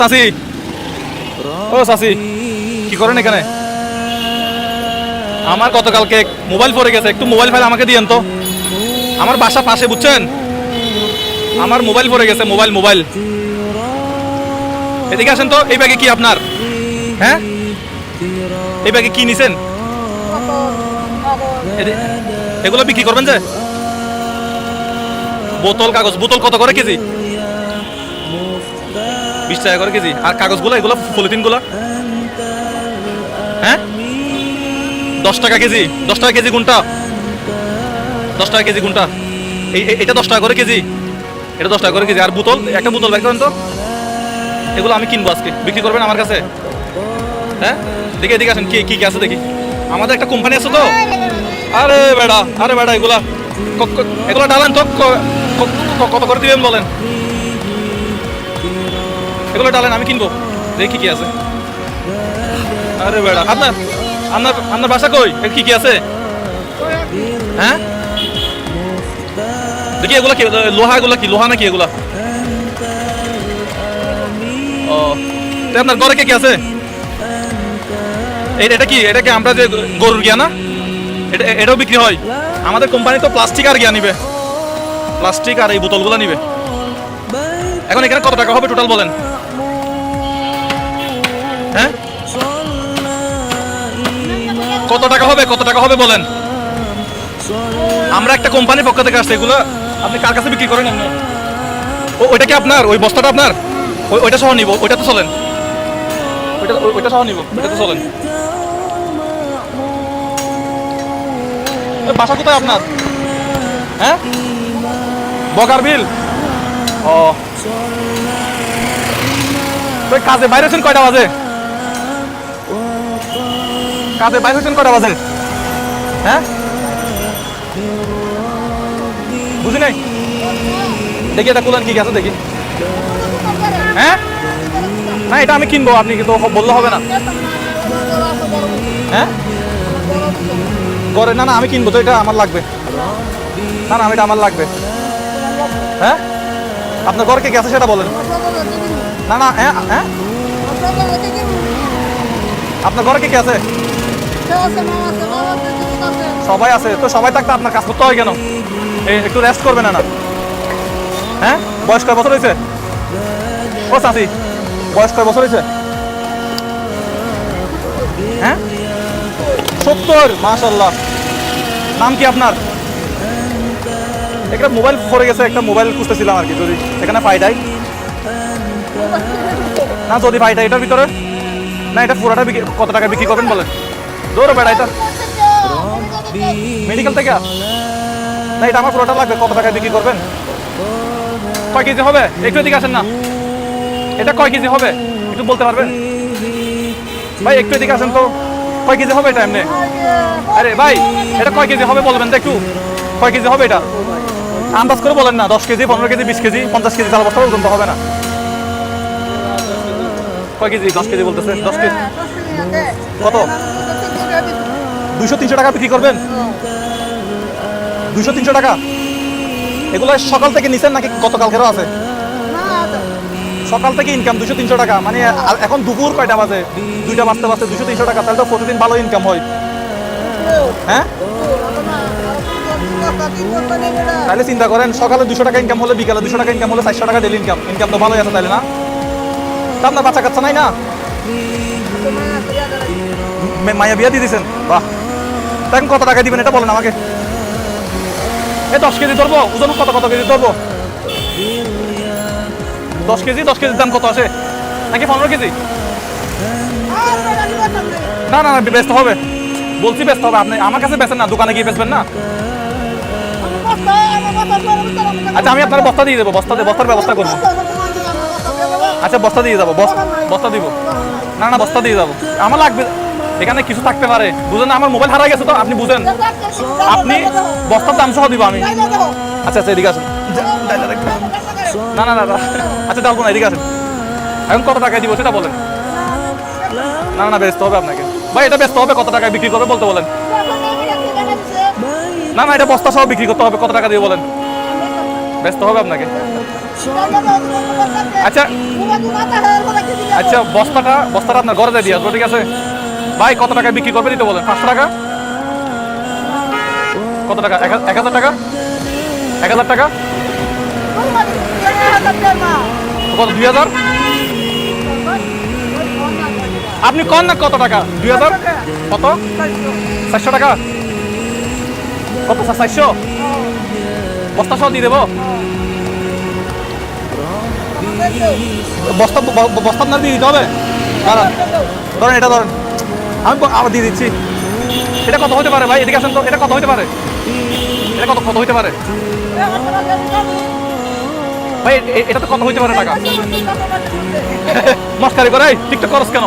সাসি, ও সাসি, কি করেন এখানে? আমার গতকালকে মোবাইল পড়ে গেছে, একটু মোবাইল ফাইল আমাকে দিয়েন তো। আমার বাসা পাশে, বুঝছেন? আমার মোবাইল পড়ে গেছে, মোবাইল। এদিকে আসেন তো। এই ব্যাগে কি আপনার? হ্যাঁ, এই ব্যাগে কি নিছেন? এগুলো বিক্রি করবেন যে? বোতল, কাগজ। বোতল কত করে কেজি? 20 টাকা করে কেজি। আর কাগজগুলো, এগুলো পলিথিন গুলো? হ্যাঁ, 10 টাকা কেজি। 10 টাকা কেজি কোনটা? 10 টাকা কেজি কোনটা? এটা 10 টাকা করে কেজি। এটা 10 টাকা করে কেজি। আর বোতল, একটা বোতল বের করেন তো। এগুলো আমি কিনবো আজকে, বিক্রি করবেন আমার কাছে? হ্যাঁ, দেখি এদিকে আসেন, কি কি আছে দেখি। আমাদের একটা কোম্পানি আছে তো। আরে বেড়া, এগুলা এগুলো ডালেন তো। কত করে দিবেন বলেন? এগুলো ডালেন, আমি কিনবো। দেখি কি আছে। আরে বেড়া, আপনার বাসা কই? কি কি আছে? হ্যাঁ, দেখি এগুলা কি? লোহা, এগুলা কি লোহা নাকি এগুলা? ও, আপনার ঘরে কে কি আছে? এটা কি আমরা যে গরুর গিয়া না, এটাও বিক্রি হয়? আমাদের কোম্পানি তো প্লাস্টিক আর গিয়া নিবে, প্লাস্টিক আর এই বোতলগুলো নিবে। এখন এখানে কত টাকা হবে টোটাল বলেন? হ্যাঁ, কত টাকা হবে বলেন? আমরা একটা কোম্পানির পক্ষ থেকে আসছে। এগুলো আপনি কার কাছে বিক্রি করেন? ওইটা কি আপনার? ওই বস্তাটা আপনার? ওইটা সহ নিব, ওইটা তো চলেন। ওইটা সহ নিব, ওইটা তো চলেন। বাসা কোথায় আপনার? হ্যাঁ, বকারবিল। ও, কাজে বাইরে হচ্ছেন কয়টা বাজে? কাজে বাইরে হচ্ছেন কয়টা বাজে? হ্যাঁ, বুঝি নাই। দেখি এটা কুলান, কি আছে দেখি। হ্যাঁ, না এটা আমি কিনবো, আপনি কিন্তু বললে হবে না। হ্যাঁ, করে না, আমি কিনবো তো, এটা আমার লাগবে। না, এটা আমার লাগবে। হ্যাঁ, আপনার ঘরে কে আছে সেটা বলেন। না, হ্যাঁ, আপনার ঘরে কে আছে? সবাই আছে তো। সবাই থাকতে আপনার কাজ করতে হয় কেন? একটু রেস্ট করবে না? হ্যাঁ, বয়স কয় বছর হয়েছে? ও চাচি, বয়স কয় বছর হয়েছে? হ্যাঁ, 70। মাশাআল্লাহ। নাম কি আপনার? একটা মোবাইল পড়ে গেছে, একটা মোবাইল খুঁজতেছিলাম আর কি, যদি এখানে পাইটাই না। যদি পাইটা এটার ভিতরে না, এটা পুরোটা কত টাকা বিক্রি করবেন বলেন? দৌড়ো বেড়া, এটা মেডিকেল থেকে না, এটা আমার পুরোটা লাগবে। কত টাকা বিক্রি করবেন? কয় কেজি হবে? একটু এদিকে আসেন না। এটা কয় কেজি হবে একটু বলতে পারবেন ভাই? একটু এদিকে আসেন তো। কয় কেজি হবে এটা এমনি? আরে ভাই, এটা কয় কেজি হবে বলবেন তো একটু? কয় কেজি হবে এটা? আন্দাজ করে বলেন না। 10 কেজি, 15 কেজি, 20 কেজি, 50 কেজি চাল বস্তা পর্যন্ত হবে না? কয় কেজি? 10 কেজি বলতেছে। 10 কেজি কত? 200-300 টাকা বিক্রি করবেন? 200-300 টাকা? এগুলো সকাল থেকে নিছেন নাকি গতকালকেরও আছে? সকাল থেকে ইনকাম 200-300 টাকা, মানে এখন দুপুর কয়টা বাজে? 2টা বাজতে 200-300 টাকা, তাহলে তো প্রতিদিন ভালো ইনকাম হয়। হ্যাঁ, তাহলে চিন্তা করেন, সকালে 200 টাকা ইনকাম হলে, বিকালে 200 টাকা ইনকাম হলে, 400 টাকা ডেলি ইনকাম তো ভালোই আছে তাহলে না? তা আপনার বাচ্চা কাচ্চা নাই না? মাইয়া বিয়া দিয়ে দিয়েছেন? বাহ। এখন কত টাকা দিবেন এটা বলেন আমাকে। 10 কেজি ধরবো। ওজন কত কেজি ধরবো? 10 কেজি। 10 কেজির দাম কত আসে? নাকি 15 কেজি? না, ব্যস্ত হবে বলছি, ব্যস্ত হবে। আপনি আমার কাছে বেচেন না, দোকানে গিয়ে বেচবেন না? আচ্ছা, আমি আপনার বস্তা দিয়ে দেবো। বস্তার ব্যবস্থা করবো। আচ্ছা, বস্তা দিয়ে যাবো। বস্তা দিব না, বস্তা দিয়ে যাবো। আমার লাগবে, এখানে কিছু থাকতে পারে, বুঝেন? আমার মোবাইল হারা গেছে তো, আপনি বুঝেন। আপনি বস্তার দাম সহ দিব আমি। আচ্ছা, এদিকে আসেন। না, আচ্ছা ডালবো না, এদিকে আসেন। এখন কত টাকায় দিব সেটা বলেন। না, ব্যস্ত হবে আপনাকে ভাই। এটা ব্যস্ত হবে, কত টাকায় বিক্রি করবে বলতে বলেন। না, এটা বস্তা সহ বিক্রি করতে হবে। কত টাকা দিয়ে বলেন? ব্যস্ত হবে আপনাকে। আচ্ছা আচ্ছা বস্তাটা আপনার ঘরে দিয়ে আসবো, ঠিক আছে ভাই? কত টাকা বিক্রি করবেন তো বলেন? 500 টাকা? কত টাকা? 1000 টাকা? 1000 টাকা? কত? 2000? আপনি কন না কত টাকা? 2000? কত? 400 টাকা? কত? 400? বস্তা সহ দিয়ে দেবো? বস্তা আপনার দিয়ে দিতে হবে? দাঁড়ান, ধরেন এটা ধরেন, আমি আবার দিয়ে দিচ্ছি। এটা কত হতে পারে ভাই? এদিকে আসেন তো। এটা কত হতে পারে? এটা কত কত হতে পারে ভাই? এটা তো কত হতে পারে টাকা? মস্কারি করে টিকটক করস কেন?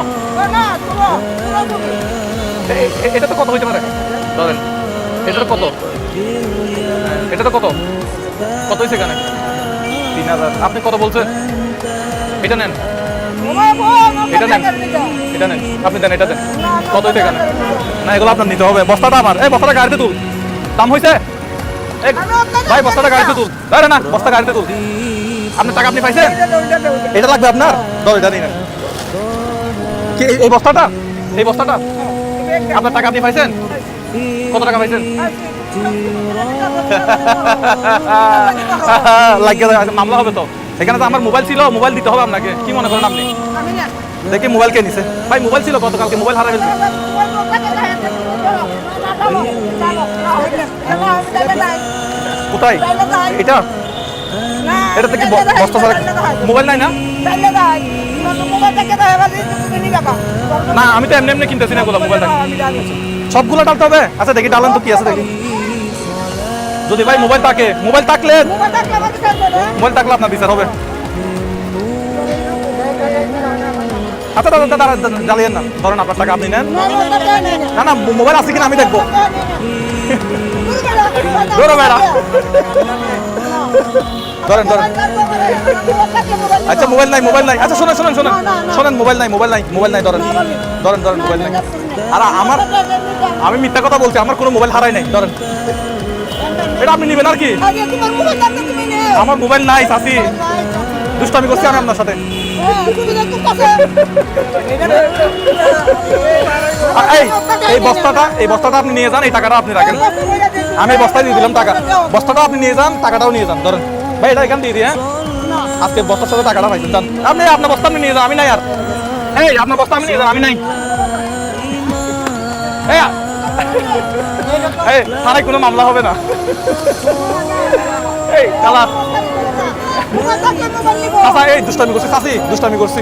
এটা তো কত হতে পারে? ধরেন এটা তো কত? এটা তো কত কত হয়েছে এখানে? 3000। আপনি কত বলছেন? এটা নেন, এটা নেন, এটা নেন, আপনি দেন, এটা দেন। কত হয়েছে এখানে? না, এগুলো আপনার নিতে হবে। বস্তাটা আমার। এই বস্তাটা গাড়িতে তুল। দাম হয়েছে ভাই? বস্তাটা গাড়িতে তুল। না, বস্তা গাড়িতে তুল। আপনার টাকা আপনি পাইছেন? এটা লাগবে আপনার? এটা নিন। কি এই বস্তাটা? এই বস্তাটা আপনার টাকা আপনি পাইছেন? কত টাকা পাইছেন? মামলা হবে তো। এখানে তো আমার মোবাইল ছিল, মোবাইল দিতে হবে আপনাকে। কি মনে করেন আপনি? দেখি মোবাইল কে নিছে ভাই? মোবাইল ছিল গতকালকে, মোবাইল হারা ফেলছে। কোথায় এটা? এটা থেকে বস্তা ছাড়া মোবাইল নাই না? না, আমি তো এমনি এমনি কিনতেছি না এগুলো। মোবাইলটা সবগুলো ডালতে হবে? আচ্ছা দেখি ডালেন তো কি আছে দেখি। যদি ভাই মোবাইল থাকে, মোবাইল থাকলে আপনার বিচার হবে। আচ্ছা দাদা দাদা জ্বালিয়েন না, ধরেন আপনার টাকা আপনি নেন। না না, মোবাইল আছে কিনা আমি দেখবো। ধরেন ধরেন। আচ্ছা মোবাইল নাই, মোবাইল নাই। আচ্ছা শোনেন শোনেন শোনেন শোনেন, মোবাইল নাই, মোবাইল নাই, মোবাইল নাই। ধরেন ধরেন ধরেন, মোবাইল নাই। আর আমি মিথ্যা কথা বলছি, আমার কোনো মোবাইল হারাই নাই। ধরেন এটা আপনি নেবেন আর কি? আমার মোবাইল নাই চাচি, দুষ্টামি করছি আমি আপনার সাথে। এই বস্তাটা আপনি নিয়ে যান, এই টাকাটা আপনি রাখেন। আমি এই বস্তায় দিয়ে দিলাম টাকা, বস্তাটাও আপনি নিয়ে যান, টাকাটাও নিয়ে যান। ধরেন ভাই এটা এখানে দিয়ে দিই। হ্যাঁ, আজকে বস্তার সাথে টাকাটা পাইছেন। যান আপনি, আপনার বস্তা আপনি নিয়ে যান, আমি নাই। আর এই আপনার বস্তা আমি নিয়ে যান, আমি নাই। থানায় কোনো মামলা হবে না। এই কালার চাচা, এই দুষ্টামি করছি চাচি, দুষ্টামি করছি।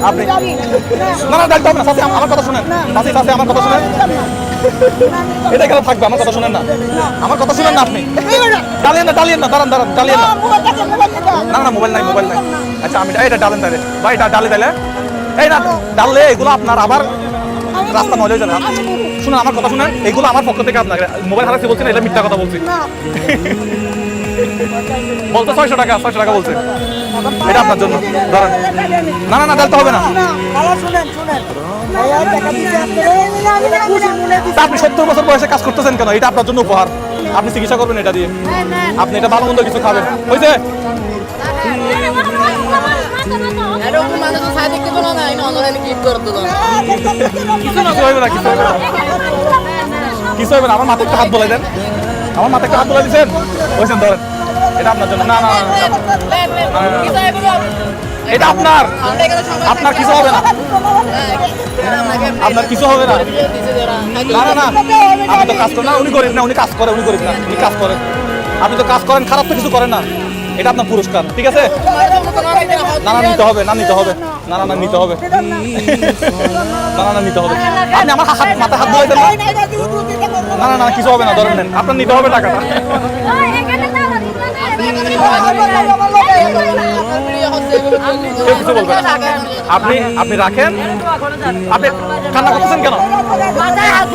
আপনি না না দেখতে হবে না চাচি, আমার কথা শুনেন। চাচি চাচি আমার কথা শুনেন। এটা কেন থাকবে? আমার কথা শুনেন না, আমার কথা শুনেন না। আপনি ডালিয়েন না, ডালিয়েন না, দাঁড়ান দাঁড়ান, ডালিয়েন না। না না, মোবাইল নাই, মোবাইল নাই। আচ্ছা আমি এটা ডালেন তাহলে ভাই, এটা ডালে তাহলে। এই না ডাললে এগুলো আপনার আবার রাস্তা মজা হয়ে যাবে। শুনুন আমার কথা শুনেন, এগুলো আমার পক্ষ থেকে আপনাকে। মোবাইল হারাচ্ছি বলছি না, এটা মিথ্যা কথা বলছি। বলতে 600 টাকা, 600 টাকা বলছে। এটা আপনার জন্য। ধরেন না না না, ডালতে হবে না। আপনি 70 বছর বয়সে কাজ করতেছেন কেন? এটা আপনার জন্য উপহার। আপনি চিকিৎসা করবেন এটা দিয়ে, আপনি এটা ভালো মন্দ কিছু খাবেন। হয়েছে? কিছু হবে না। আমার মাথায় একটা হাত বলাই দেন, আমার মাথায় একটা হাত বলাই দিচ্ছেন। বলছেন ধরেন এটা আপনার জন্য। না না, এটা আপনার, আপনার কিছু হবে না, আপনার কিছু হবে না। না না না, আপনি তো কাজ করেন না। উনি গরিব না, উনি কাজ করে, উনি গরিব না, উনি কাজ করেন। আপনি তো কাজ করেন, খারাপ তো কিছু করেন না। এটা আপনার পুরস্কার, ঠিক আছে? না না নিতে হবে, না নিতে হবে, না না না নিতে হবে, না না না নিতে হবে। আপনি আমার মাথায় হাত বলাই দেন না। না না না, কিছু হবে না, ধরেন নেন, আপনার নিতে হবে টাকাটা। কেউ কিছু বলবে না। আপনি রাখেন। আপনি কান্না করতেছেন কেন?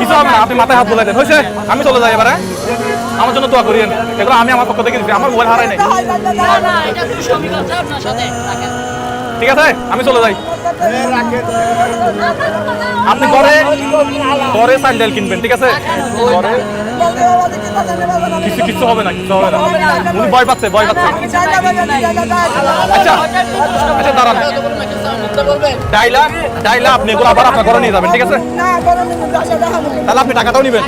কিছু হবে না, আপনি মাথায় হাত বলাই দেন। হয়েছে? আমি চলে যাই এবারে। আমার জন্য দোয়া করিয়েন। এগুলো আমি আমার পক্ষ থেকে দিচ্ছি, আমার মোবাইল হারাই নাই। ঠিক আছে, আমি চলে যাই। আপনি ঘরে চাল ডাল কিনবেন, ঠিক আছে? ঘরে কিছু হবে না, কিছু হবে না। উনি ভয় পাচ্ছে, ভয় পাচ্ছে। আচ্ছা আচ্ছা দাঁড়ান, ডাইলা আপনি এগুলো আবার আপনার ঘরে নিয়ে যাবেন, ঠিক আছে? তাহলে আপনি টাকাটাও নেবেন।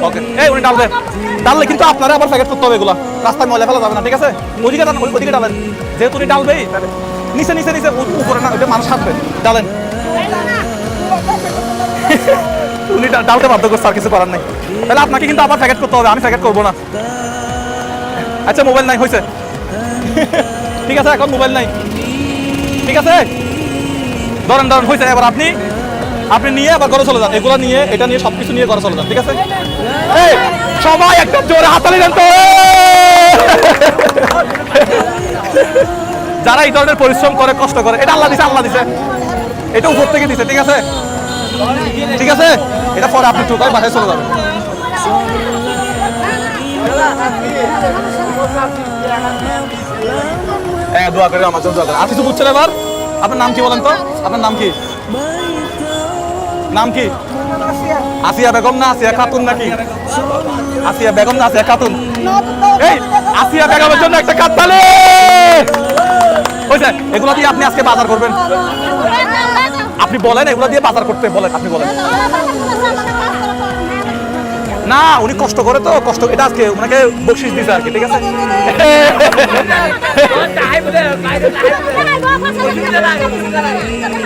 ওকে, এই উনি ডালবেন, ডাললে কিন্তু আপনারা আবার প্যাকেট করতে হবে এগুলা, রাস্তায় ময়লা ফেলা যাবে না, ঠিক আছে? ওইদিকে ডালেন, ওইদিকে ডালেন, যেহেতু উনি ডালবেই নিচে নিচে নিচে, উপরে না, ওইটা মানুষ হাঁটবে, ডালেন। উনি ডালতে বাধ্য করছে, আর কিছু করার নাই। তাহলে আপনাকে কিন্তু আবার প্যাকেট করতে হবে, আমি প্যাকেট করবো না। আচ্ছা মোবাইল নাই, হয়েছে, ঠিক আছে, এখন মোবাইল নাই, ঠিক আছে, ধরেন ধরেন, হয়েছে। এবার আপনি নিয়ে আবার ঘরে চলে যান, এগুলো নিয়ে, এটা নিয়ে, সবকিছু নিয়ে ঘরে চলে যান, ঠিক আছে? এই সবাই একটা জোরে হাততালি দেন তো। যারা এই ধরনের পরিশ্রম করে, কষ্ট করে, এটা আল্লাহ দিছে, আল্লাহ দিছে, এটা উপর থেকে দিছে, ঠিক আছে? ঠিক আছে, এটা পরে আপনি টুকাই বাসায় চলে যাবেন। হ্যাঁ, দোয়া করে আমার জন্য দোয়া করে। আর কিছু বুঝছেন এবার? আপনার নাম কি বলেন তো? আপনার নাম কি? নাম কি? আসিয়া বেগম না আসিয়া খাতুন নাকি? আসিয়া বেগম না আসিয়া খাতুন? এই আসিয়া বেগমের জন্য একটা কাঁদতালি। হয়েছে, এগুলো দিয়ে আপনি আজকে বাজার করবেন। আপনি বলেন এগুলো দিয়ে বাজার করতে, বলেন, আপনি বলেন। না, উনি কষ্ট করে তো, কষ্ট, এটা আজকে ওনাকে বকশিশ দিছে আর কি, ঠিক আছে?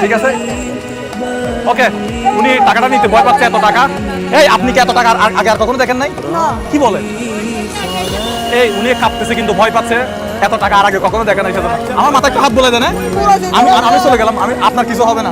ঠিক আছে, ওকে। উনি টাকাটা নিতে ভয় পাচ্ছে, এত টাকা। এই আপনি কি এত টাকা আগে আর কখনো দেখেন নাই? কি বলেন? এই উনি কাঁপতেছে কিন্তু ভয় পাচ্ছে, এত টাকা আর আগে কখনো দেখেন নাই। সেজন্য আমার মাথায় একটু হাত বলে দেন, আমি চলে গেলাম, আপনার কিছু হবে না।